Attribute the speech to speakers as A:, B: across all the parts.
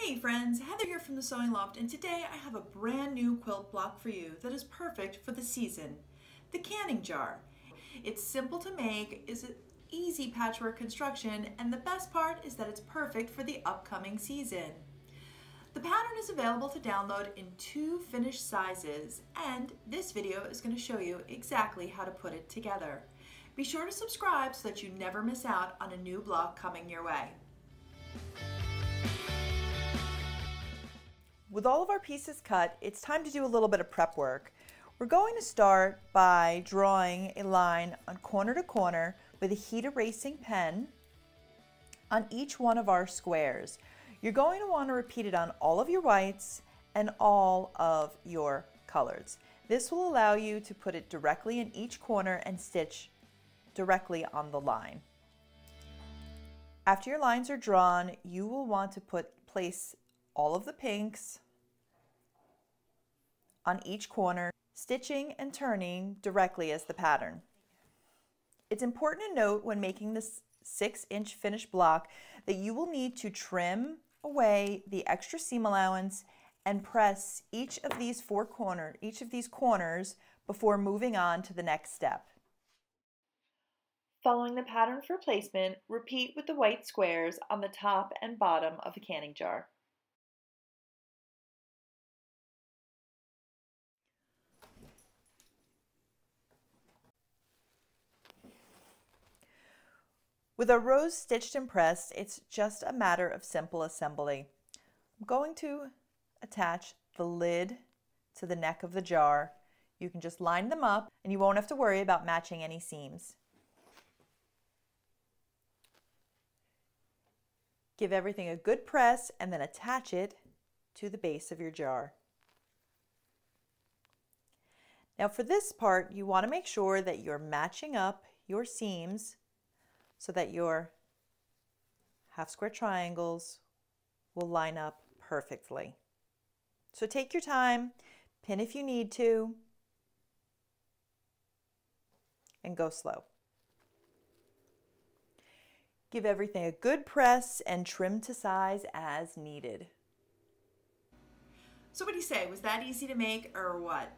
A: Hey friends, Heather here from the Sewing Loft, and today I have a brand new quilt block for you that is perfect for the season, the canning jar. It's simple to make, is an easy patchwork construction, and the best part is that it's perfect for the upcoming season. The pattern is available to download in 2 finished sizes, and this video is going to show you exactly how to put it together. Be sure to subscribe so that you never miss out on a new block coming your way.
B: With all of our pieces cut, it's time to do a little bit of prep work. We're going to start by drawing a line on corner to corner with a heat erasing pen on each one of our squares. You're going to want to repeat it on all of your whites and all of your colors. This will allow you to put it directly in each corner and stitch directly on the line. After your lines are drawn, you will want to place all of the pinks on each corner, stitching and turning directly as the pattern. It's important to note when making this 6-inch finished block that you will need to trim away the extra seam allowance and press each of these corners before moving on to the next step. Following the pattern for placement, repeat with the white squares on the top and bottom of the canning jar. With our rows stitched and pressed, it's just a matter of simple assembly. I'm going to attach the lid to the neck of the jar. You can just line them up and you won't have to worry about matching any seams. Give everything a good press and then attach it to the base of your jar. Now for this part, you want to make sure that you're matching up your seams so that your half square triangles will line up perfectly. So take your time, pin if you need to, and go slow. Give everything a good press and trim to size as needed.
A: So what do you say? Was that easy to make or what?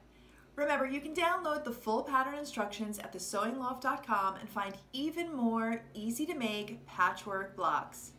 A: Remember, you can download the full pattern instructions at thesewingloft.com and find even more easy to make patchwork blocks.